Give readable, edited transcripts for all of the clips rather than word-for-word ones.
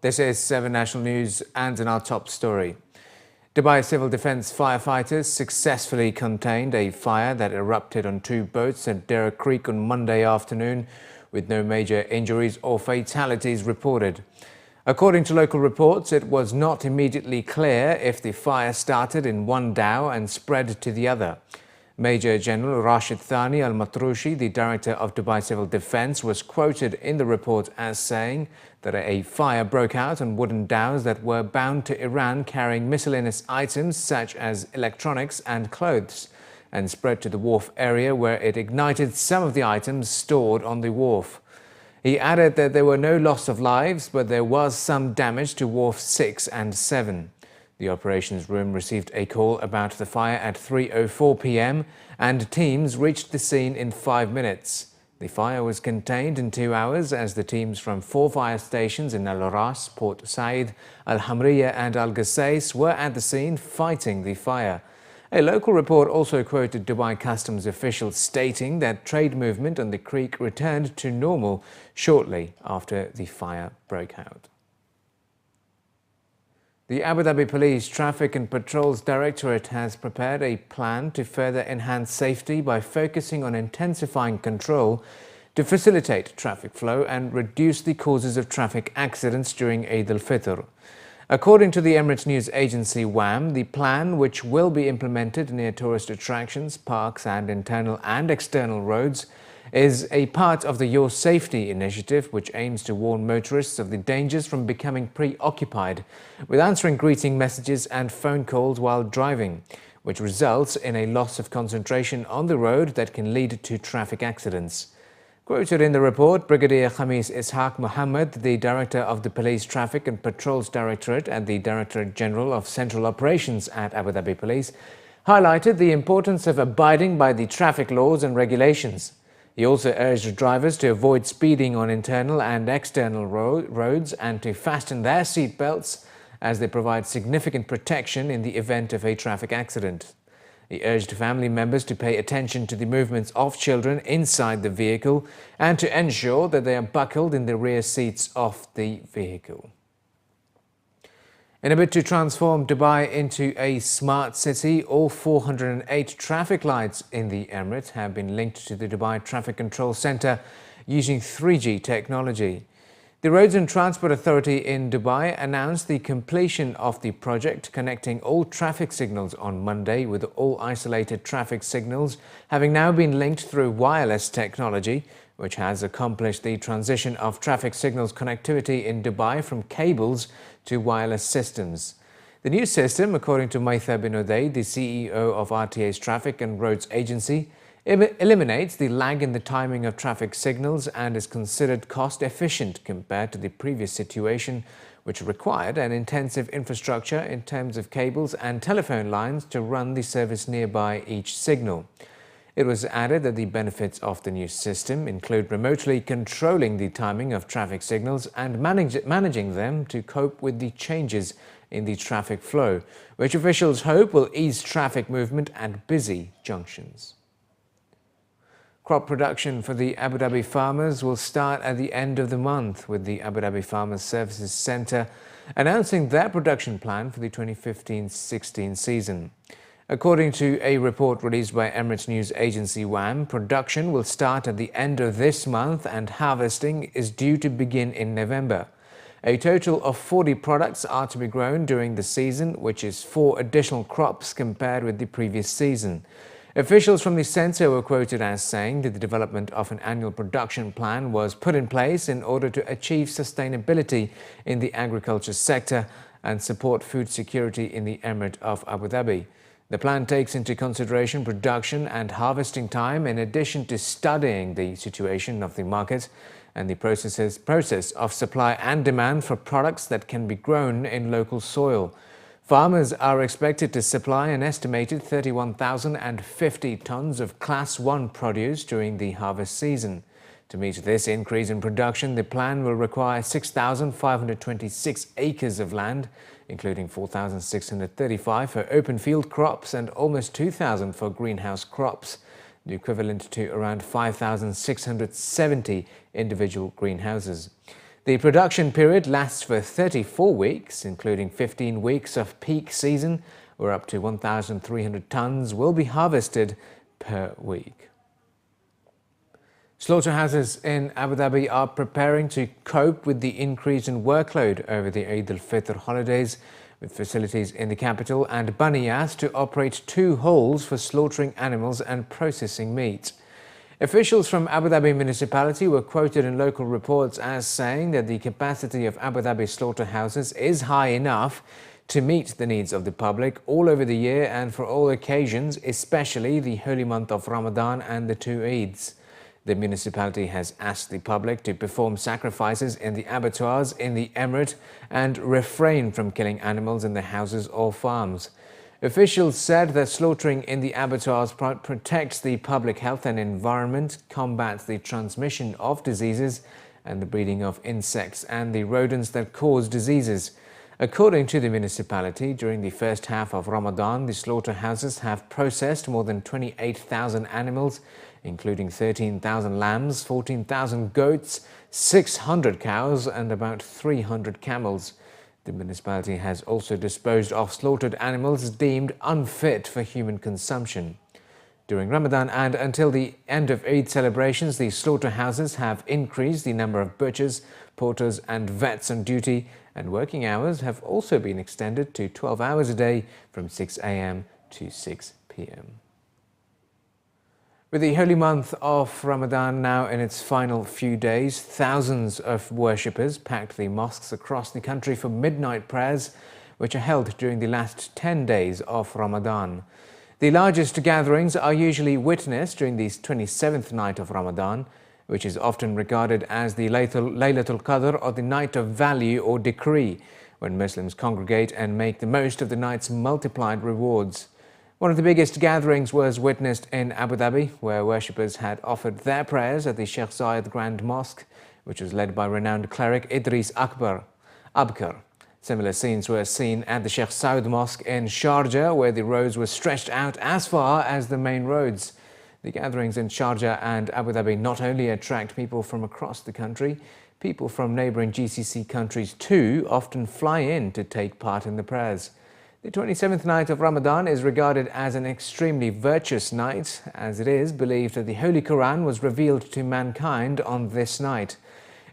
This is 7 National News, and in our top story. Dubai Civil Defence firefighters successfully contained a fire that erupted on 2 boats at Dera Creek on Monday afternoon, with no major injuries or fatalities reported. According to local reports, it was not immediately clear if the fire started in one dhow and spread to the other. Major General Rashid Thani al-Matrushi, the director of Dubai Civil Defence, was quoted in the report as saying that a fire broke out on wooden dhows that were bound to Iran carrying miscellaneous items such as electronics and clothes, and spread to the wharf area where it ignited some of the items stored on the wharf. He added that there were no loss of lives, but there was some damage to Wharf 6 and 7. The operations room received a call about the fire at 3:04 p.m. and teams reached the scene in 5 minutes. The fire was contained in 2 hours as the teams from 4 fire stations in Al Ras, Port Said, Al Hamriya and Al Gassais were at the scene fighting the fire. A local report also quoted Dubai Customs officials stating that trade movement on the creek returned to normal shortly after the fire broke out. The Abu Dhabi Police Traffic and Patrols Directorate has prepared a plan to further enhance safety by focusing on intensifying control to facilitate traffic flow and reduce the causes of traffic accidents during Eid al-Fitr. According to the Emirates news agency WAM, the plan, which will be implemented near tourist attractions, parks and internal and external roads, is a part of the Your Safety initiative, which aims to warn motorists of the dangers from becoming preoccupied with answering greeting messages and phone calls while driving, which results in a loss of concentration on the road that can lead to traffic accidents. Quoted in the report, Brigadier Khamis Ishaq Mohammed, the Director of the Police Traffic and Patrols Directorate and the Directorate General of Central Operations at Abu Dhabi Police, highlighted the importance of abiding by the traffic laws and regulations. He also urged drivers to avoid speeding on internal and external roads and to fasten their seat belts as they provide significant protection in the event of a traffic accident. He urged family members to pay attention to the movements of children inside the vehicle and to ensure that they are buckled in the rear seats of the vehicle. In a bid to transform Dubai into a smart city, all 408 traffic lights in the Emirates have been linked to the Dubai Traffic Control Centre using 3G technology. The Roads and Transport Authority in Dubai announced the completion of the project connecting all traffic signals on Monday, with all isolated traffic signals having now been linked through wireless technology, which has accomplished the transition of traffic signals connectivity in Dubai from cables to wireless systems. The new system, according to Maitha bin Uday, the CEO of RTA's Traffic and Roads Agency, eliminates the lag in the timing of traffic signals and is considered cost-efficient compared to the previous situation, which required an intensive infrastructure in terms of cables and telephone lines to run the service nearby each signal. It was added that the benefits of the new system include remotely controlling the timing of traffic signals and managing them to cope with the changes in the traffic flow, which officials hope will ease traffic movement at busy junctions. Crop production for the Abu Dhabi farmers will start at the end of the month, with the Abu Dhabi Farmers Services Centre announcing their production plan for the 2015-16 season. According to a report released by Emirates news agency WAM, production will start at the end of this month and harvesting is due to begin in November. A total of 40 products are to be grown during the season, which is 4 additional crops compared with the previous season. Officials from the centre were quoted as saying that the development of an annual production plan was put in place in order to achieve sustainability in the agriculture sector and support food security in the Emirate of Abu Dhabi. The plan takes into consideration production and harvesting time, in addition to studying the situation of the market and the process of supply and demand for products that can be grown in local soil. Farmers are expected to supply an estimated 31,050 tons of Class 1 produce during the harvest season. To meet this increase in production, the plan will require 6,526 acres of land, including 4,635 for open field crops and almost 2,000 for greenhouse crops, the equivalent to around 5,670 individual greenhouses. The production period lasts for 34 weeks, including 15 weeks of peak season, where up to 1,300 tons will be harvested per week. Slaughterhouses in Abu Dhabi are preparing to cope with the increase in workload over the al-Fitr holidays, with facilities in the capital and Baniyas to operate 2 halls for slaughtering animals and processing meat. Officials from Abu Dhabi municipality were quoted in local reports as saying that the capacity of Abu Dhabi slaughterhouses is high enough to meet the needs of the public all over the year and for all occasions, especially the holy month of Ramadan and the 2 Eids. The municipality has asked the public to perform sacrifices in the abattoirs in the emirate and refrain from killing animals in their houses or farms. Officials said that slaughtering in the abattoirs protects the public health and environment, combats the transmission of diseases and the breeding of insects and the rodents that cause diseases. According to the municipality, during the first half of Ramadan, the slaughterhouses have processed more than 28,000 animals, including 13,000 lambs, 14,000 goats, 600 cows and about 300 camels. The municipality has also disposed of slaughtered animals deemed unfit for human consumption. During Ramadan and until the end of Eid celebrations, the slaughterhouses have increased the number of butchers, porters and vets on duty, and working hours have also been extended to 12 hours a day from 6 a.m. to 6 p.m. With the holy month of Ramadan now in its final few days, thousands of worshippers packed the mosques across the country for midnight prayers, which are held during the last 10 days of Ramadan. The largest gatherings are usually witnessed during the 27th night of Ramadan, which is often regarded as the Laylatul Qadr, or the night of value or decree, when Muslims congregate and make the most of the night's multiplied rewards. One of the biggest gatherings was witnessed in Abu Dhabi, where worshippers had offered their prayers at the Sheikh Zayed Grand Mosque, which was led by renowned cleric Idris Abkar. Similar scenes were seen at the Sheikh Saud Mosque in Sharjah, where the roads were stretched out as far as the main roads. The gatherings in Sharjah and Abu Dhabi not only attract people from across the country, people from neighbouring GCC countries too often fly in to take part in the prayers. The 27th night of Ramadan is regarded as an extremely virtuous night, as it is believed that the Holy Quran was revealed to mankind on this night.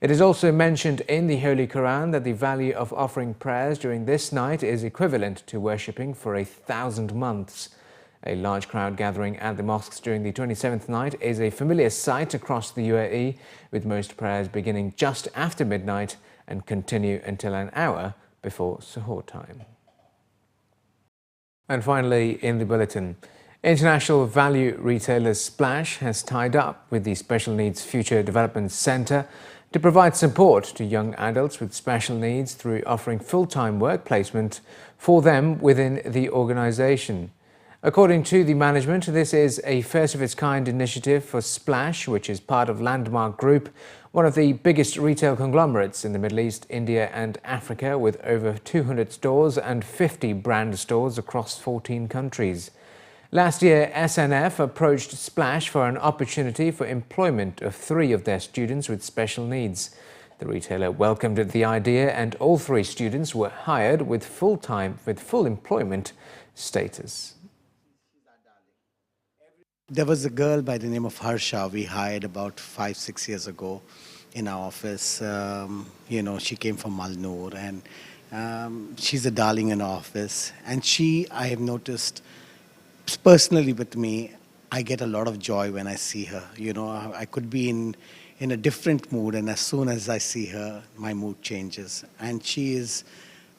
It is also mentioned in the Holy Quran that the value of offering prayers during this night is equivalent to worshipping for 1,000 months. A large crowd gathering at the mosques during the 27th night is a familiar sight across the UAE, with most prayers beginning just after midnight and continue until an hour before suhoor time. And finally, in the bulletin, international value retailer Splash has tied up with the Special Needs Future Development Centre to provide support to young adults with special needs through offering full-time work placement for them within the organisation. According to the management, this is a first-of-its-kind initiative for Splash, which is part of Landmark Group, one of the biggest retail conglomerates in the Middle East, India and Africa, with over 200 stores and 50 brand stores across 14 countries. Last year, SNF approached Splash for an opportunity for employment of 3 of their students with special needs. The retailer welcomed the idea, and all 3 students were hired with full employment status. There was a girl by the name of Harsha we hired about 5-6 years ago in our office. She came from Malnoor, and she's a darling in our office. And I have noticed, personally with me, I get a lot of joy when I see her. I could be in a different mood, and as soon as I see her, my mood changes. And she is,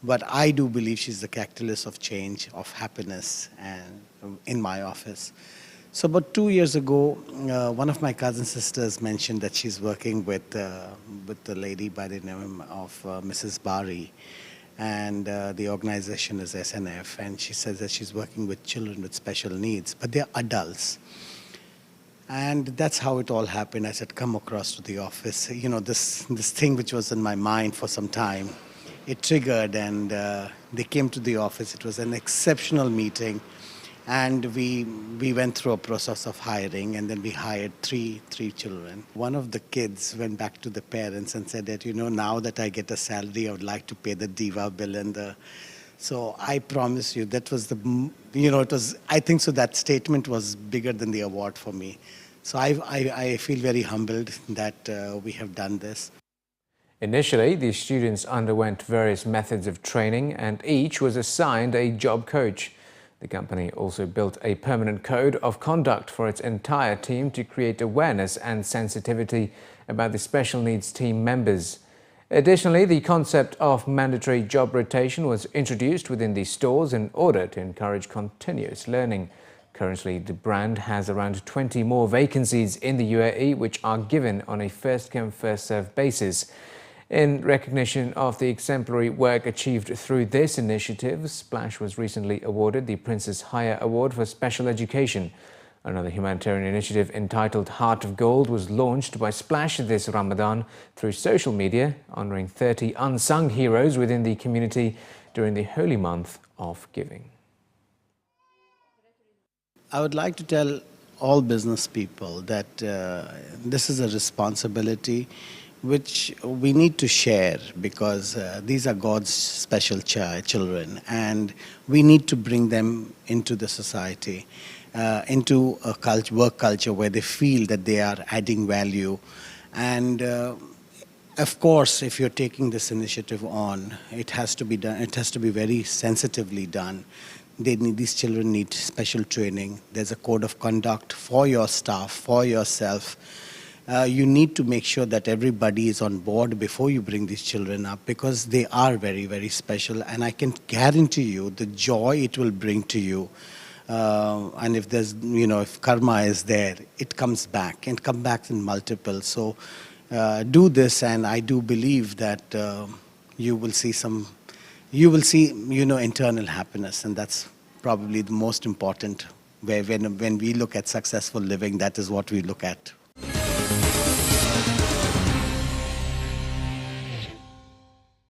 but I do believe she's the catalyst of change, of happiness, and in my office. So about 2 years ago, one of my cousin sisters mentioned that she's working with a lady by the name of Mrs. Bari, and the organization is SNF, and she says that she's working with children with special needs, but they're adults. And that's how it all happened. I said, come across to the office. This thing which was in my mind for some time, it triggered, and they came to the office. It was an exceptional meeting. And we went through a process of hiring, and then we hired three children. One of the kids went back to the parents and said that, now that I get a salary, I would like to pay the diva bill and the. So I promise you, that was it was. I think so. That statement was bigger than the award for me. So I feel very humbled that we have done this. Initially, the students underwent various methods of training and each was assigned a job coach. The company also built a permanent code of conduct for its entire team to create awareness and sensitivity about the special needs team members. Additionally, the concept of mandatory job rotation was introduced within the stores in order to encourage continuous learning. Currently, the brand has around 20 more vacancies in the UAE, which are given on a first-come, first-served basis. In recognition of the exemplary work achieved through this initiative, Splash was recently awarded the Princess Haya Award for Special Education. Another humanitarian initiative entitled Heart of Gold was launched by Splash this Ramadan through social media, honouring 30 unsung heroes within the community during the holy month of giving. I would like to tell all business people that this is a responsibility which we need to share, because these are God's special children, and we need to bring them into the society, into a work culture where they feel that they are adding value. And of course, if you're taking this initiative on, it has to be done. It has to be very sensitively done. These children need special training. There's a code of conduct for your staff, for yourself. You need to make sure that everybody is on board before you bring these children up, because they are very, very special, and I can guarantee you the joy it will bring to you. And if there's, if karma is there, it comes back and come back in multiple. So do this, and I do believe that you will see internal happiness, and that's probably the most important. When we look at successful living, that is what we look at.